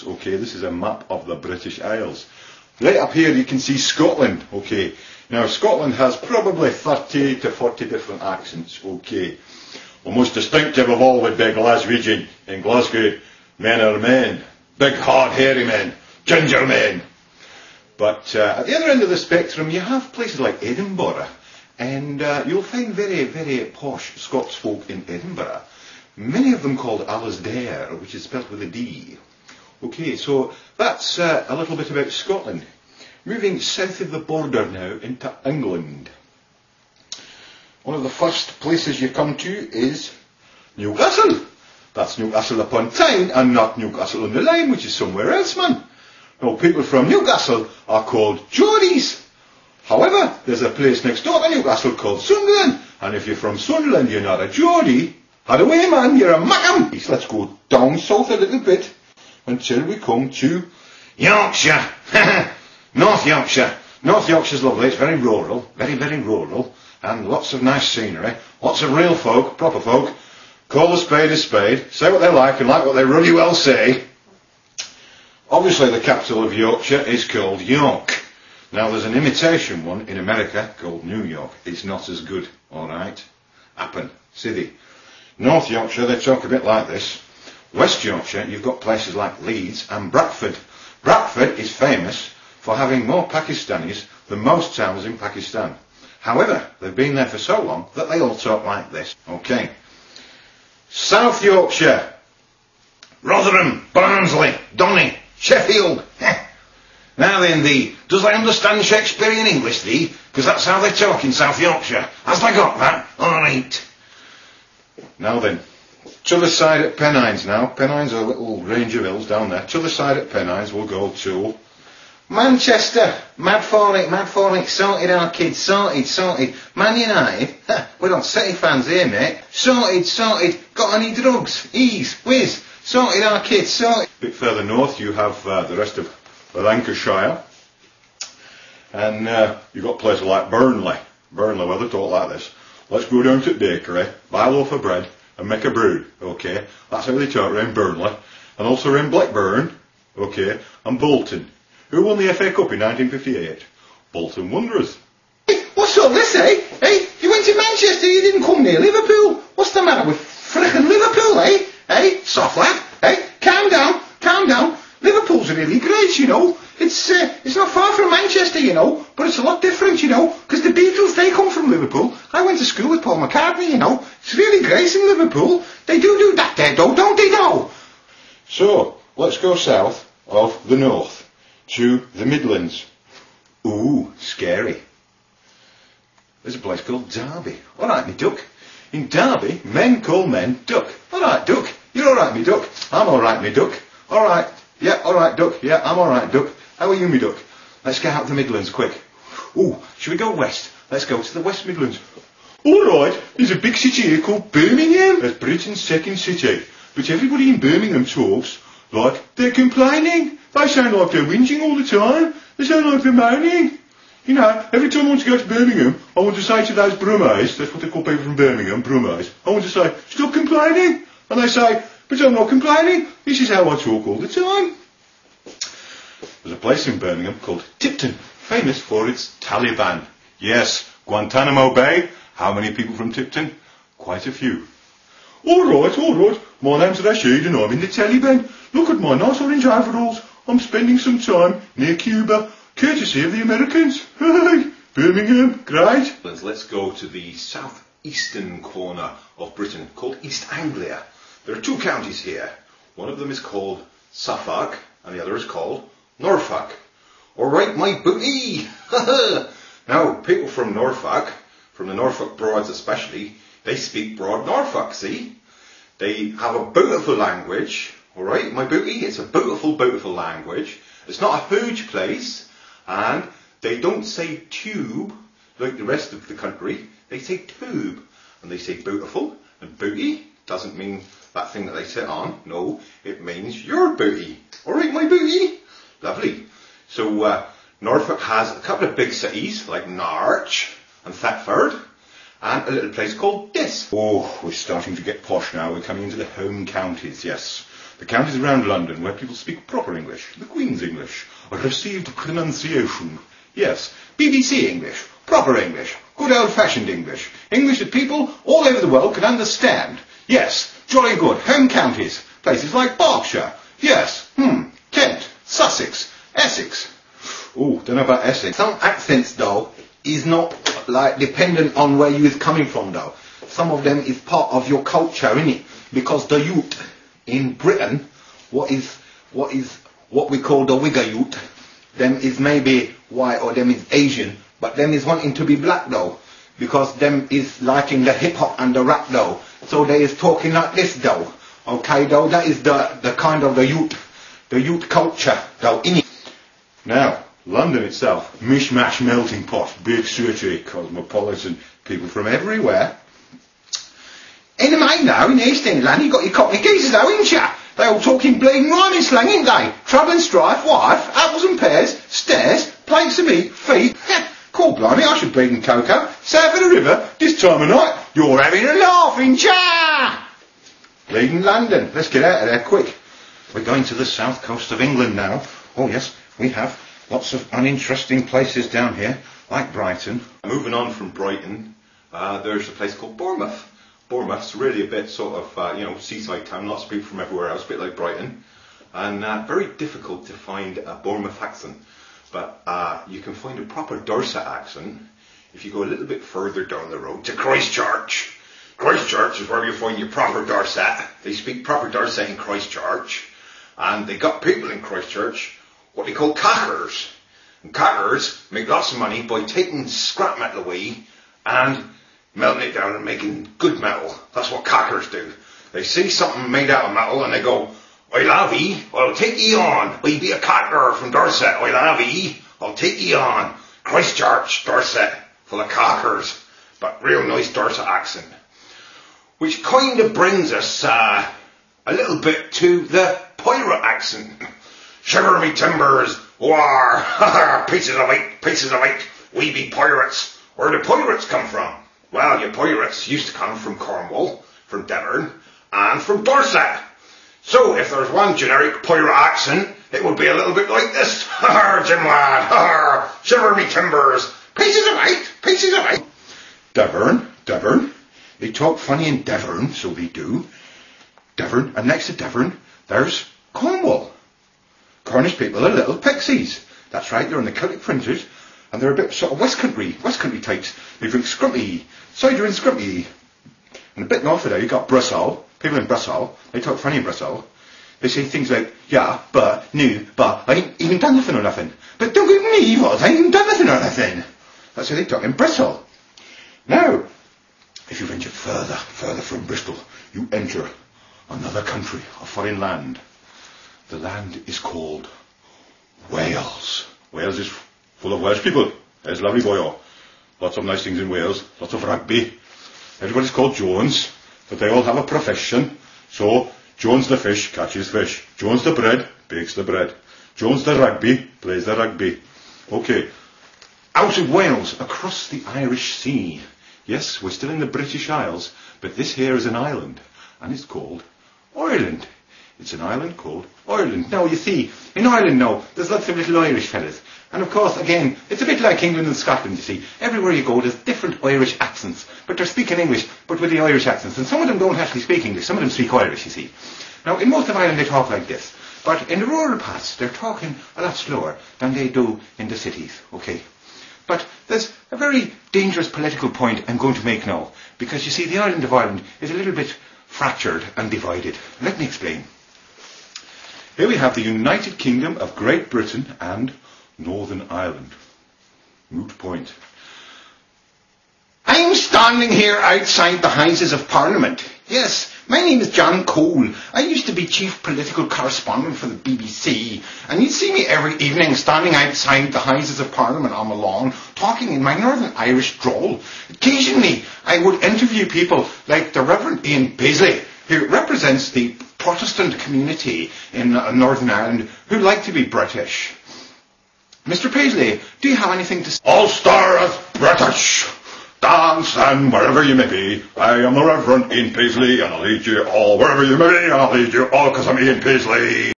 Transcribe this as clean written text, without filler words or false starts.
Okay, this is a map of the British Isles. Right up here you can see Scotland. Okay, now Scotland has probably 30 to 40 different accents. Okay, well, most distinctive of all would be Glaswegian. In Glasgow, men are men, big hard hairy men, ginger men. But at the other end of the spectrum you have places like Edinburgh, and you'll find very, very posh Scots folk in Edinburgh. Many of them called Alasdair, which is spelled with a D. Okay, so that's a little bit about Scotland. Moving south of the border now into England. One of the first places you come to is Newcastle. That's Newcastle upon Tyne and not Newcastle on the Line, which is somewhere else, man. Now, people from Newcastle are called Geordies. However, there's a place next door to Newcastle called Sunderland, and if you're from Sunderland, you're not a Geordie. Had away, man, you're a Mackham. Let's go down south a little bit until we come to Yorkshire. North Yorkshire. North Yorkshire's lovely. It's very rural, very, very rural, and lots of nice scenery. Lots of real folk, proper folk. Call a spade, say what they like and like what they really well say. Obviously the capital of Yorkshire is called York. Now there's an imitation one in America called New York. It's not as good, alright? Appin, City. North Yorkshire, they talk a bit like this. West Yorkshire, you've got places like Leeds and Bradford. Bradford is famous for having more Pakistanis than most towns in Pakistan. However, they've been there for so long that they all talk like this. Okay. South Yorkshire. Rotherham, Barnsley, Donny, Sheffield. Now then, does they understand Shakespearean English, because that's how they talk in South Yorkshire. Has they got that? Alright. Now then, to the side at Pennines now. Pennines are a little range of hills down there. To the side at Pennines we'll go to Manchester. Mad for it, sorted our kids, sorted. Man United, we're not City fans here, mate. Sorted, got any drugs? Ease, whiz, sorted our kids, sorted. A bit further north you have the rest of Lancashire. And you've got places like Burnley, where they talk like this. Let's go down to the bakery, buy a loaf of bread, and make a brew, okay? That's how they talk around Burnley. And also around Blackburn, okay? And Bolton. Who won the FA Cup in 1958? Bolton Wanderers. Hey, what's all this, eh? Hey, you went to Manchester, you didn't come near Liverpool. What's the matter with frickin' Liverpool, eh? Hey, soft lad, hey, calm down. Liverpool's really great, you know. It's not far from Manchester, you know, but it's a lot different, you know, because the Beatles, they come from Liverpool. I went to school with Paul McCartney, you know. It's really great in Liverpool. They do that there, though, don't they, though? So, let's go south of the north to the Midlands. Ooh, scary. There's a place called Derby. All right, me duck. In Derby, men call men duck. All right, duck. You're all right, me duck. I'm all right, me duck. All right. Yeah, all right, duck. Yeah, I'm all right, duck. How are you, me duck? Let's get out the Midlands, quick. Ooh, should we go west? Let's go to the West Midlands. All right, there's a big city here called Birmingham. It's Britain's second city. But everybody in Birmingham talks like they're complaining. They sound like they're whinging all the time. They sound like they're moaning. You know, every time I want to go to Birmingham, I want to say to those Brummies, that's what they call people from Birmingham, Brummies, I want to say, stop complaining. And they say, but I'm not complaining. This is how I talk all the time. There's a place in Birmingham called Tipton, famous for its Taliban. Yes, Guantanamo Bay. How many people from Tipton? Quite a few. All right. My name's Rashid and I'm in the Taliban. Look at my nice orange overalls. I'm spending some time near Cuba, courtesy of the Americans. Hey, Birmingham, great. Let's go to the southeastern corner of Britain, called East Anglia. There are two counties here. One of them is called Suffolk, and the other is called Norfolk. All right, my booty. Now, people from Norfolk, from the Norfolk Broads especially, they speak Broad Norfolk, see? They have a beautiful language, all right, my booty. It's a beautiful, beautiful language. It's not a huge place, and they don't say tube like the rest of the country. They say tube, and they say beautiful, and booty doesn't mean that thing that they sit on. No, it means your booty. All right, my booty. Lovely. So Norfolk has a couple of big cities like Norwich and Thetford, and a little place called Diss. Oh, we're starting to get posh now. We're coming into the home counties, yes. The counties around London where people speak proper English, the Queen's English, a received pronunciation. Yes, BBC English, proper English, good old-fashioned English, English that people all over the world can understand. Yes, jolly good, home counties, places like Berkshire. Yes, Kent, Sussex, Essex. Oh, don't know about Essex. Some accents, though, is not like dependent on where you is coming from, though. Some of them is part of your culture, innit? Because the youth in Britain, what we call the Wigger youth, them is maybe white or them is Asian, but them is wanting to be black, though, because them is liking the hip hop and the rap, though. So they is talking like this, though. Okay, though, that is the kind of the youth culture, though, innit? Now, London itself, mishmash melting pot, big city, cosmopolitan, people from everywhere. In the main though, in East England, you got your Cockney geezers though, ain't ya? They all talking bleeding rhyming slang, ain't they? Trouble and strife, wife, apples and pears, stairs, plates of meat, feet. Cool blimey, I should bleed in cocoa. South of the river, this time of night, you're having a laugh, ain't ya? Bleeding London, let's get out of there quick. We're going to the south coast of England now. Oh yes, we have lots of uninteresting places down here, like Brighton. Moving on from Brighton, there's a place called Bournemouth. Bournemouth's really a bit sort of, seaside town, lots of people from everywhere else, a bit like Brighton. And very difficult to find a Bournemouth accent. But you can find a proper Dorset accent if you go a little bit further down the road to Christchurch. Christchurch is where you find your proper Dorset. They speak proper Dorset in Christchurch. And they got people in Christchurch what they call cackers. And cackers make lots of money by taking scrap metal away and melting it down and making good metal. That's what cackers do. They see something made out of metal and they go, "I love ye, I'll take ye on. I be a cacker from Dorset, I love ye, I'll take ye on." Christchurch, Dorset, full of cackers, but real nice Dorset accent. Which kind of brings us a little bit to the pirate accent. "Shiver me timbers, war, pieces of eight, we be pirates." Where do pirates come from? Well, your pirates used to come from Cornwall, from Devon, and from Dorset. So, if there's one generic pirate accent, it would be a little bit like this. Jim lad, shiver me timbers, pieces of eight. Devon. They talk funny in Devon, so they do. Devon, and next to Devon, there's Cornwall. Cornish people are little pixies. That's right, they're on the Celtic fringes, and they're a bit sort of West Country types. They drink scrumpy, cider and scrumpy. And a bit north of there, you got Brussels. People in Brussels, they talk funny in Brussels. They say things like, "Yeah, but, no, but, I ain't even done nothing or nothing. But don't give me what, I ain't even done nothing or nothing." That's how they talk in Brussels. Now, if you venture further from Bristol, you enter another country, a foreign land. The land is called Wales. Wales is full of Welsh people. There's lovely boy. Lots of nice things in Wales. Lots of rugby. Everybody's called Jones, but they all have a profession. So, Jones the fish catches fish. Jones the bread bakes the bread. Jones the rugby plays the rugby. Okay. Out of Wales, across the Irish Sea. Yes, we're still in the British Isles, but this here is an island, and it's called Ireland. It's an island called Ireland. Now, you see, in Ireland now, there's lots of little Irish fellas. And of course, again, it's a bit like England and Scotland, you see. Everywhere you go, there's different Irish accents. But they're speaking English, but with the Irish accents. And some of them don't actually speak English. Some of them speak Irish, you see. Now, in most of Ireland, they talk like this. But in the rural parts, they're talking a lot slower than they do in the cities, okay? But there's a very dangerous political point I'm going to make now. Because, you see, the island of Ireland is a little bit fractured and divided. Let me explain. Here we have the United Kingdom of Great Britain and Northern Ireland. Moot point. I'm standing here outside the Houses of Parliament. Yes, my name is John Cole. I used to be chief political correspondent for the BBC, and you'd see me every evening standing outside the Houses of Parliament on the lawn, talking in my Northern Irish drawl. Occasionally, I would interview people like the Reverend Ian Paisley, who represents the Protestant community in Northern Ireland who like to be British. Mr. Paisley, do you have anything to say? Ulster is British. dance, and wherever you may be, I am the Reverend Ian Paisley, and I'll lead you all wherever you may be, and I'll lead you all because I'm Ian Paisley.